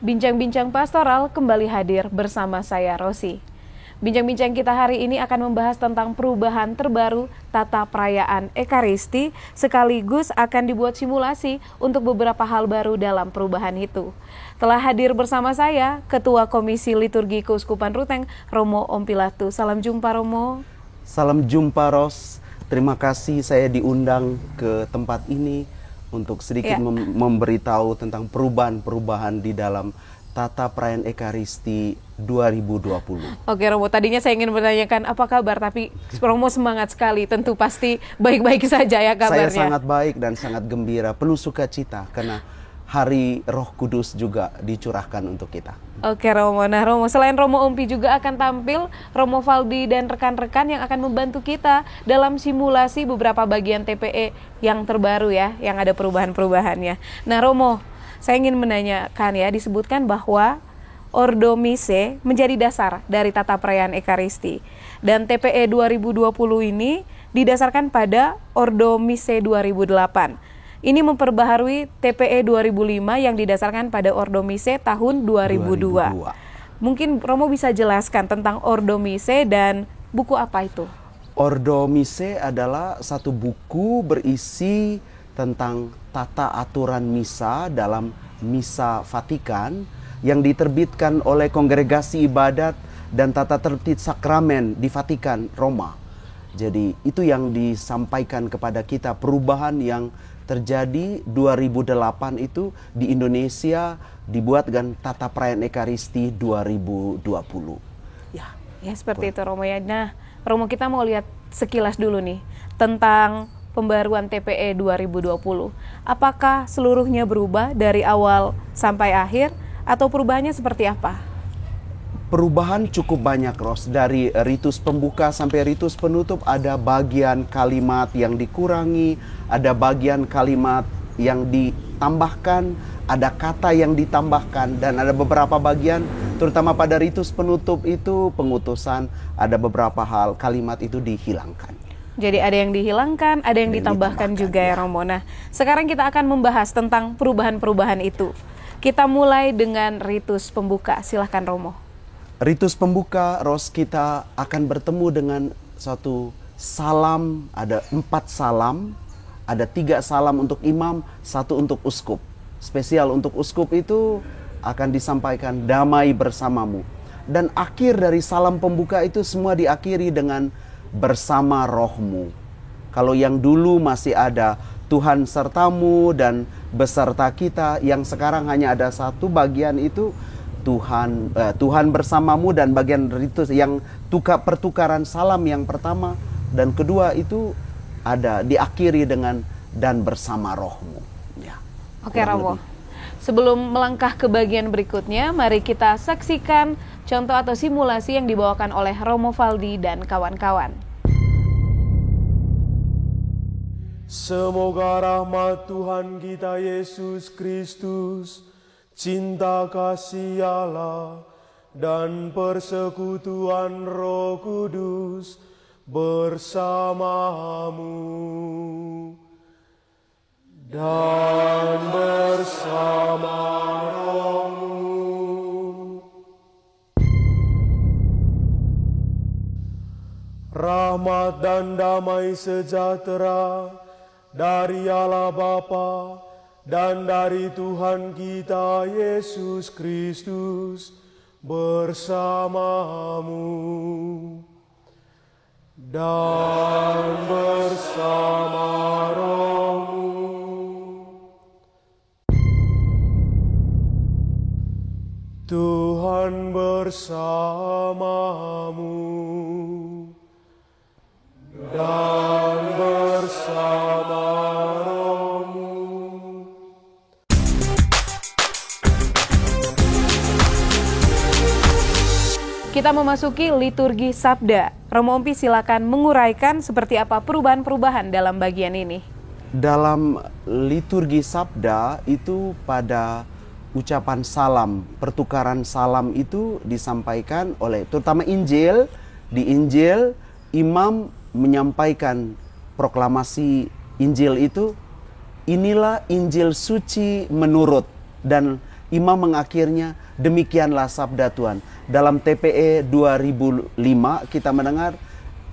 Bincang-bincang pastoral kembali hadir bersama saya, Rosi. Bincang-bincang kita hari ini akan membahas tentang perubahan terbaru tata perayaan Ekaristi, sekaligus akan dibuat simulasi untuk beberapa hal baru dalam perubahan itu. Telah hadir bersama saya, Ketua Komisi Liturgi Keuskupan Ruteng, Romo Ompilatu. Salam jumpa, Romo. Salam jumpa, Ros. Terima kasih saya diundang ke tempat ini untuk sedikit memberitahu tentang perubahan-perubahan di dalam tata perayaan Ekaristi 2020. Oke, Romo, tadinya saya ingin menanyakan apa kabar, tapi Romo semangat sekali, tentu pasti baik-baik saja ya kabarnya. Saya sangat baik dan sangat gembira, penuh sukacita karena Hari Roh Kudus juga dicurahkan untuk kita. Oke, Romo. Nah, Romo, selain Romo Ompi juga akan tampil Romo Valdi dan rekan-rekan yang akan membantu kita dalam simulasi beberapa bagian TPE yang terbaru ya, yang ada perubahan-perubahannya. Nah, Romo, saya ingin menanyakan ya, disebutkan bahwa Ordo Missae menjadi dasar dari tata perayaan Ekaristi. Dan TPE 2020 ini didasarkan pada Ordo Missae 2008. Ini memperbaharui TPE 2005 yang didasarkan pada Ordo Missae tahun 2002. Mungkin Romo bisa jelaskan tentang Ordo Missae dan buku apa itu? Ordo Missae adalah satu buku berisi tentang tata aturan misa dalam Misa Vatikan yang diterbitkan oleh Kongregasi Ibadat dan Tata Tertib Sakramen di Vatikan, Roma. Jadi itu yang disampaikan kepada kita, perubahan yang terjadi 2008 itu di Indonesia dibuat dengan tata perayaan Ekaristi 2020. Ya seperti itu, Romo ya. Nah, Romo, kita mau lihat sekilas dulu nih tentang pembaruan TPE 2020. Apakah seluruhnya berubah dari awal sampai akhir atau perubahannya seperti apa? Perubahan cukup banyak, Ros. Dari ritus pembuka sampai ritus penutup ada bagian kalimat yang dikurangi, ada bagian kalimat yang ditambahkan, ada kata yang ditambahkan, dan ada beberapa bagian, terutama pada ritus penutup itu, pengutusan, ada beberapa hal kalimat itu dihilangkan. Jadi ada yang dihilangkan, ada yang ditambahkan juga ya, Romo. Nah, sekarang kita akan membahas tentang perubahan-perubahan itu. Kita mulai dengan ritus pembuka. Silahkan, Romo. Ritus pembuka, Ros, kita akan bertemu dengan suatu salam, ada 4 salam, ada 3 salam untuk imam, 1 untuk uskup. Spesial untuk uskup itu akan disampaikan damai bersamamu. Dan akhir dari salam pembuka itu semua diakhiri dengan bersama rohmu. Kalau yang dulu masih ada Tuhan sertamu dan beserta kita, yang sekarang hanya ada 1 bagian itu Tuhan bersamamu, dan bagian ritus yang pertukaran salam yang pertama dan kedua itu ada diakhiri dengan dan bersama rohmu. Ya. Oke, Romo. Sebelum melangkah ke bagian berikutnya, mari kita saksikan contoh atau simulasi yang dibawakan oleh Romo Valdi dan kawan-kawan. Semoga rahmat Tuhan kita Yesus Kristus, cinta kasih Allah, dan persekutuan Roh Kudus bersamamu dan bersama rohmu. Rahmat dan damai sejahtera dari Allah Bapa dan dari Tuhan kita Yesus Kristus bersamamu dan bersama rohmu. Tuhan bersamamu dan bersama rohmu. Kita memasuki liturgi Sabda. Romo Ompi silakan menguraikan seperti apa perubahan-perubahan dalam bagian ini. Dalam liturgi Sabda itu pada ucapan salam, pertukaran salam itu disampaikan oleh terutama Injil. Di Injil imam menyampaikan proklamasi Injil itu, inilah Injil suci menurut, dan imam mengakhirnya, demikianlah sabda Tuhan. Dalam TPE 2005 kita mendengar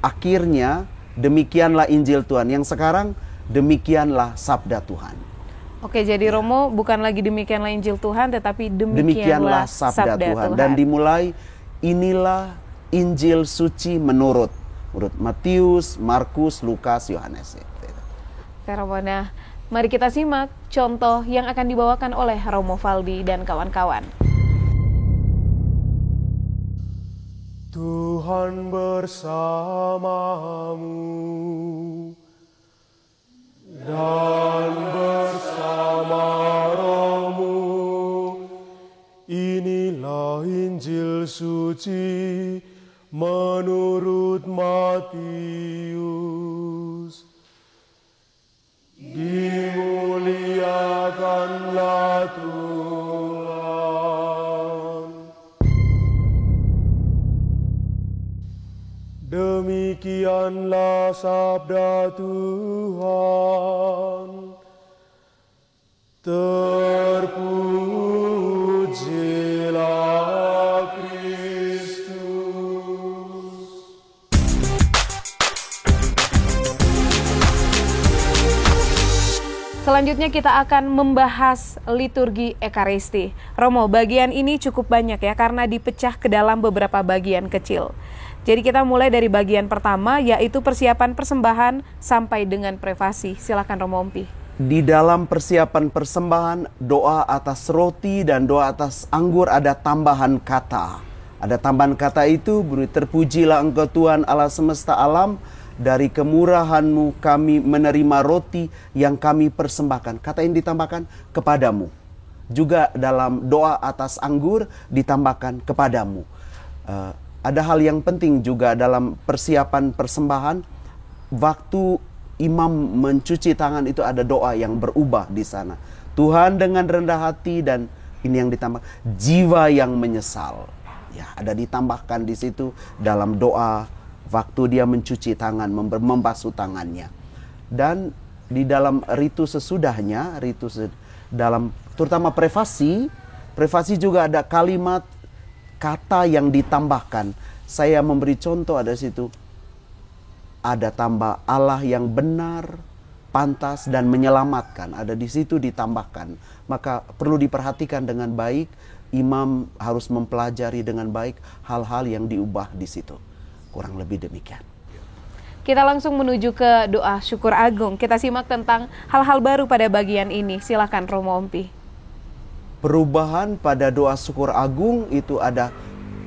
akhirnya demikianlah Injil Tuhan. Yang sekarang demikianlah sabda Tuhan. Oke, jadi Romo bukan lagi demikianlah Injil Tuhan, tetapi Demikianlah sabda Tuhan. Dan dimulai, inilah Injil suci menurut Matius, Markus, Lukas, Yohanes. Oke, Romo. Nah, mari kita simak contoh yang akan dibawakan oleh Romo Valdi dan kawan-kawan. Tuhan bersamamu dan bersama rohmu. Inilah Injil suci menurut Matius. Dimuliakanlah Tuhan. Demikianlah sabda Tuhan. Terpujilah Kristus. Selanjutnya kita akan membahas liturgi Ekaristi. Romo, bagian ini cukup banyak ya karena dipecah ke dalam beberapa bagian kecil. Jadi kita mulai dari bagian pertama, yaitu persiapan persembahan sampai dengan privasi. Silakan Romo Ompi. Di dalam persiapan persembahan, doa atas roti dan doa atas anggur ada tambahan kata. Ada tambahan kata itu, bunyi, terpujilah Engkau Tuhan Allah semesta alam, dari kemurahan-Mu kami menerima roti yang kami persembahkan. Kata yang ditambahkan kepadamu. Juga dalam doa atas anggur ditambahkan kepadamu. Ada hal yang penting juga dalam persiapan persembahan. Waktu imam mencuci tangan itu ada doa yang berubah di sana. Tuhan dengan rendah hati, dan ini yang ditambah jiwa yang menyesal. Ya, ada ditambahkan di situ dalam doa waktu dia mencuci tangan, membasuh tangannya. Dan di dalam ritu sesudahnya, dalam terutama privasi juga ada kalimat kata yang ditambahkan. Saya memberi contoh, ada situ. Ada tambah Allah yang benar, pantas dan menyelamatkan. Ada di situ ditambahkan. Maka perlu diperhatikan dengan baik. Imam harus mempelajari dengan baik hal-hal yang diubah di situ. Kurang lebih demikian. Kita langsung menuju ke doa syukur agung. Kita simak tentang hal-hal baru pada bagian ini. Silakan Romo Ompi. Perubahan pada doa syukur agung itu ada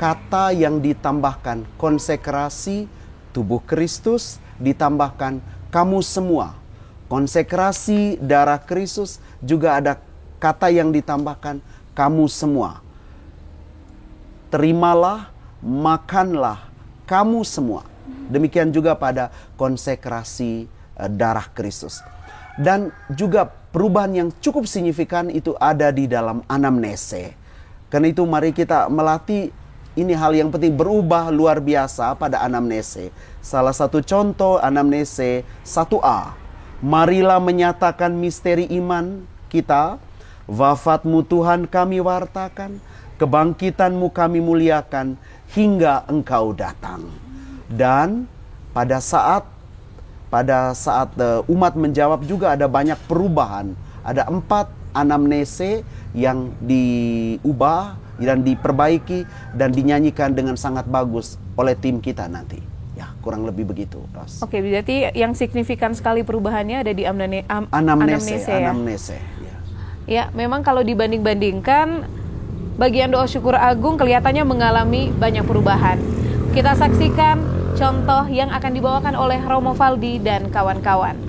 kata yang ditambahkan, konsekrasi tubuh Kristus, ditambahkan kamu semua. Konsekrasi darah Kristus juga ada kata yang ditambahkan kamu semua. Terimalah, makanlah kamu semua. Demikian juga pada konsekrasi darah Kristus. Dan juga perubahan yang cukup signifikan itu ada di dalam anamnese. Karena itu mari kita melatih, ini hal yang penting, berubah luar biasa pada anamnese. Salah satu contoh anamnese 1A. Marilah menyatakan misteri iman kita. Wafatmu Tuhan kami wartakan, kebangkitanmu kami muliakan hingga Engkau datang. Dan pada saat umat menjawab juga ada banyak perubahan. Ada 4 anamnese yang diubah dan diperbaiki dan dinyanyikan dengan sangat bagus oleh tim kita nanti. Ya, kurang lebih begitu, Ros. Oke, berarti yang signifikan sekali perubahannya ada di Anamnese. Ya, memang kalau dibanding-bandingkan, bagian doa syukur agung kelihatannya mengalami banyak perubahan. Kita saksikan contoh yang akan dibawakan oleh Romo Valdi dan kawan-kawan.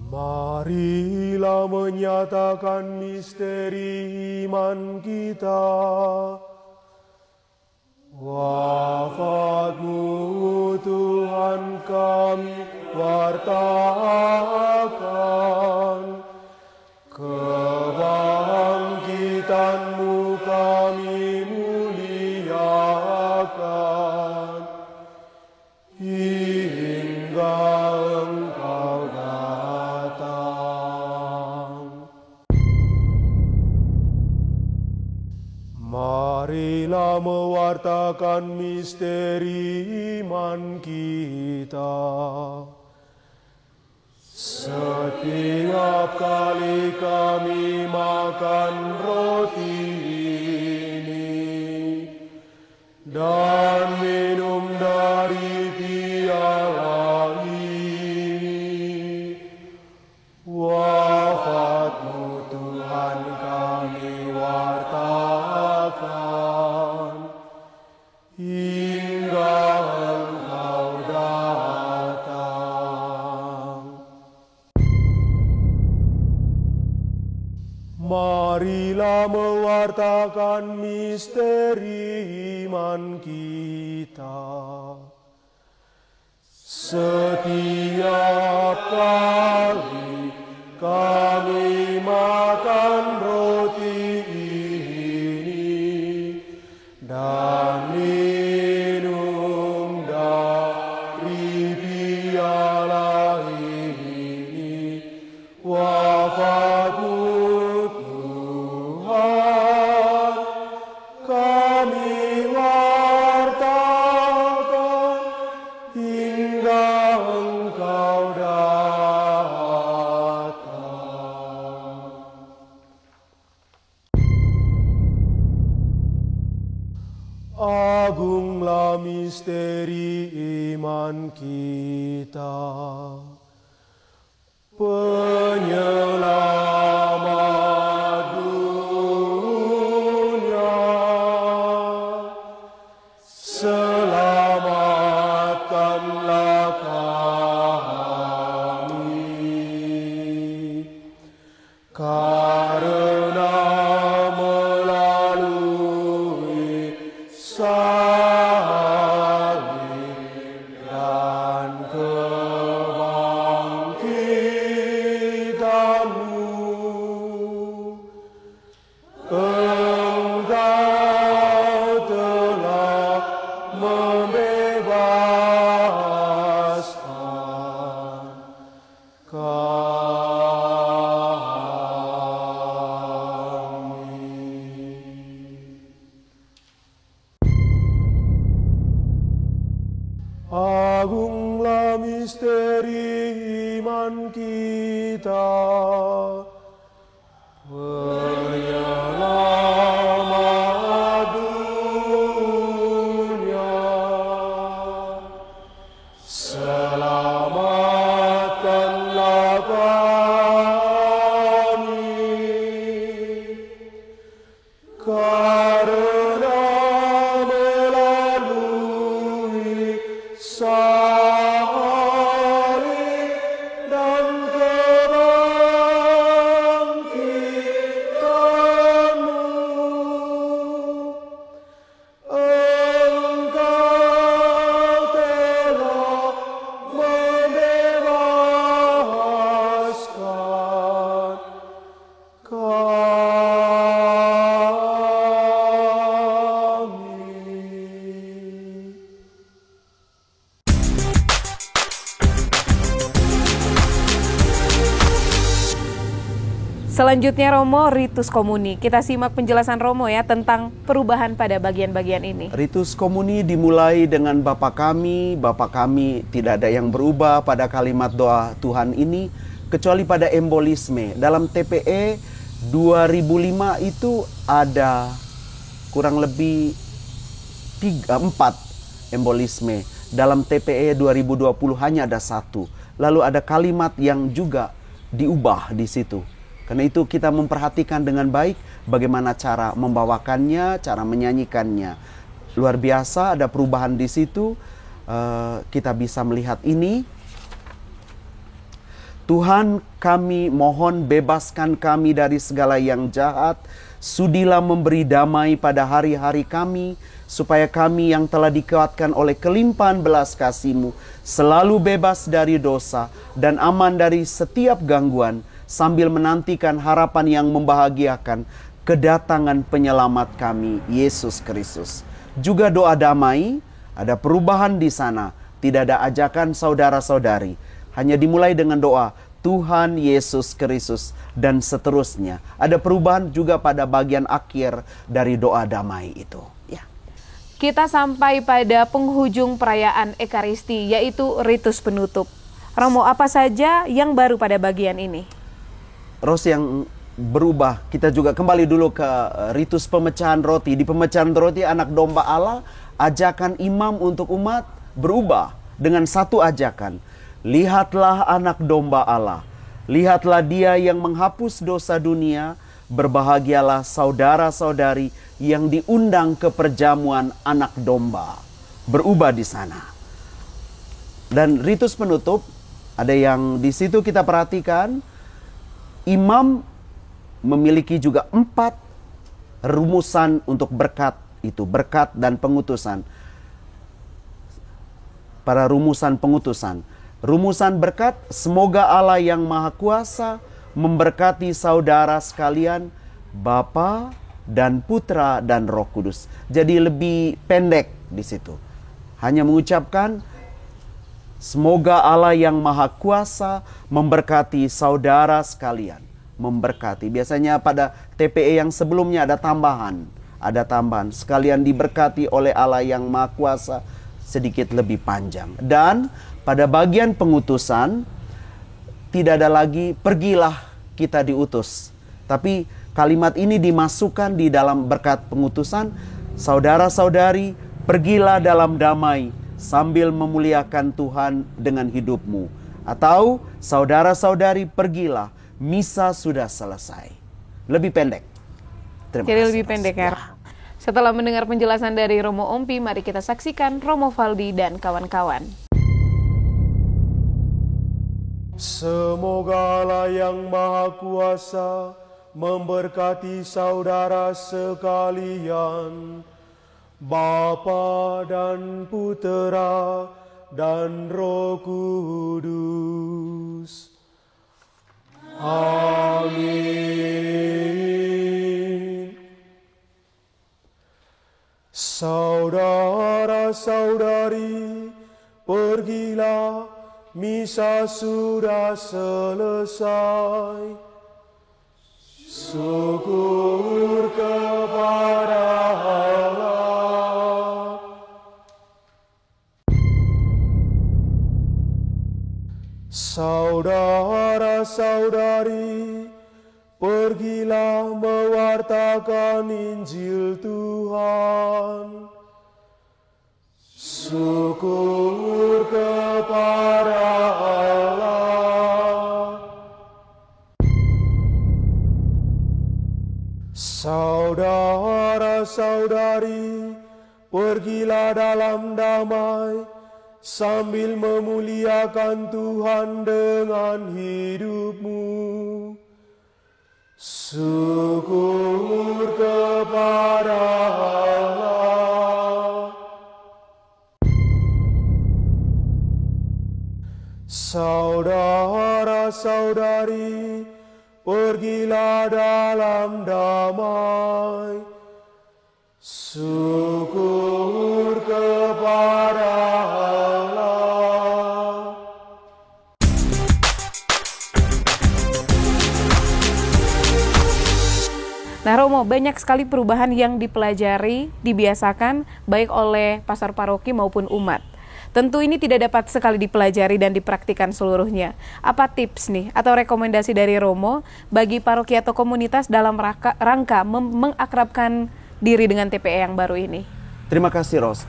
Marilah menyatakan misteri iman kita. Wafatmu Tuhan kami wartakan, kebangkitanmu kami muliakan hingga Engkau datang. Marilah mewartakan misteri iman kita. Setiap kali kami makan roti ini dan minum dari piala ini, wafat-Mu Tuhan kami wartakan hingga Engkau datang. Marilah mewartakan misteri iman kita. Setiap kali kami makan roti ini dan minum dari piala ini, wafat-Mu Tuhan kami wartakan hingga Engkau datang. Agunglah misteri iman kita, Penyelamat dunia. Selamatkanlah kami, karena melalui salib dan kebangkitan-Mu, Engkau telah membebaskan kami. Agunglah misteri iman kita, Penyelamat dunia. Selamatkanlah kami, karena melalui salib dan kebangkitan-Mu, Engkau telah membebaskan kami. Selanjutnya Romo, ritus komuni. Kita simak penjelasan Romo ya tentang perubahan pada bagian-bagian ini. Ritus komuni dimulai dengan Bapa kami tidak ada yang berubah pada kalimat doa Tuhan ini, kecuali pada embolisme. Dalam TPE 2005 itu ada kurang lebih 4 embolisme. Dalam TPE 2020 hanya ada 1. Lalu ada kalimat yang juga diubah di situ. Karena itu kita memperhatikan dengan baik bagaimana cara membawakannya, cara menyanyikannya. Luar biasa, ada perubahan di situ. Kita bisa melihat ini. Tuhan, kami mohon bebaskan kami dari segala yang jahat. Sudilah memberi damai pada hari-hari kami, supaya kami yang telah dikuatkan oleh kelimpahan belas kasih-Mu selalu bebas dari dosa dan aman dari setiap gangguan, sambil menantikan harapan yang membahagiakan kedatangan penyelamat kami, Yesus Kristus. Juga doa damai, ada perubahan di sana. Tidak ada ajakan saudara-saudari. Hanya dimulai dengan doa, Tuhan Yesus Kristus, dan seterusnya. Ada perubahan juga pada bagian akhir dari doa damai itu. Ya. Kita sampai pada penghujung perayaan Ekaristi, yaitu ritus penutup. Romo, apa saja yang baru pada bagian ini? Ros, yang berubah, kita juga kembali dulu ke ritus pemecahan roti. Di pemecahan roti anak domba Allah, ajakan imam untuk umat berubah dengan satu ajakan. Lihatlah anak domba Allah, lihatlah dia yang menghapus dosa dunia, berbahagialah saudara-saudari yang diundang ke perjamuan anak domba. Berubah di sana. Dan ritus penutup, ada yang di situ kita perhatikan, imam memiliki juga 4 rumusan untuk berkat itu, berkat dan pengutusan. Para rumusan pengutusan. Rumusan berkat, semoga Allah yang Maha Kuasa memberkati saudara sekalian, Bapa dan Putra dan Roh Kudus. Jadi lebih pendek di situ. Hanya mengucapkan, semoga Allah yang Maha Kuasa memberkati saudara sekalian. Memberkati. Biasanya pada TPE yang sebelumnya ada tambahan. Ada tambahan. Sekalian diberkati oleh Allah yang Maha Kuasa, sedikit lebih panjang. Dan pada bagian pengutusan, tidak ada lagi pergilah kita diutus. Tapi kalimat ini dimasukkan di dalam berkat pengutusan. Saudara-saudari, pergilah dalam damai sambil memuliakan Tuhan dengan hidupmu. Atau saudara-saudari, pergilah, misa sudah selesai. Lebih pendek. Terima Jadi kasih, lebih Mas. pendek ya. Setelah mendengar penjelasan dari Romo Ompi, mari kita saksikan Romo Valdi dan kawan-kawan. Semoga Allah yang Maha Kuasa memberkati saudara sekalian, Bapa dan Putera dan Roh Kudus. Amin. Saudara-saudari, pergilah, misa sudah selesai. Syukur kepada Allah. Saudara-saudari, pergilah mewartakan Injil Tuhan. Syukur kepada Allah. Saudara-saudari, pergilah dalam damai sambil memuliakan Tuhan dengan hidupmu. Syukur kepada Allah. Saudara-saudari, pergilah dalam damai. Syukur kepada Allah. Nah Romo, banyak sekali perubahan yang dipelajari, dibiasakan baik oleh pastor paroki maupun umat. Tentu ini tidak dapat sekali dipelajari dan dipraktikkan seluruhnya. Apa tips nih atau rekomendasi dari Romo bagi paroki atau komunitas dalam rangka mengakrabkan diri dengan TPE yang baru ini? Terima kasih, Ros.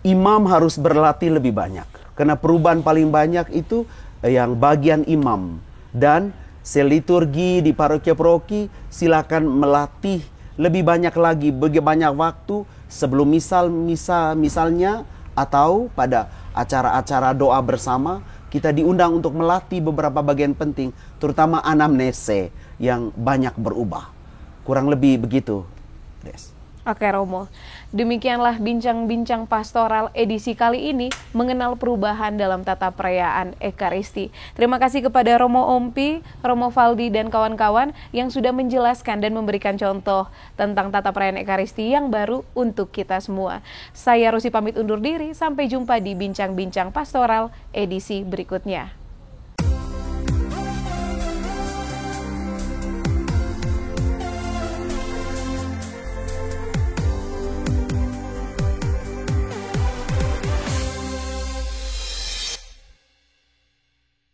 Imam harus berlatih lebih banyak. Karena perubahan paling banyak itu yang bagian imam. Dan seliturgi di paroki-paroki silakan melatih lebih banyak lagi, bagi banyak waktu sebelum misalnya atau pada acara-acara doa bersama, kita diundang untuk melatih beberapa bagian penting, terutama anamnese yang banyak berubah. Kurang lebih begitu, Des. Oke Romo, demikianlah bincang-bincang pastoral edisi kali ini mengenal perubahan dalam tata perayaan Ekaristi. Terima kasih kepada Romo Ompi, Romo Valdi dan kawan-kawan yang sudah menjelaskan dan memberikan contoh tentang tata perayaan Ekaristi yang baru untuk kita semua. Saya Rosi pamit undur diri, sampai jumpa di bincang-bincang pastoral edisi berikutnya.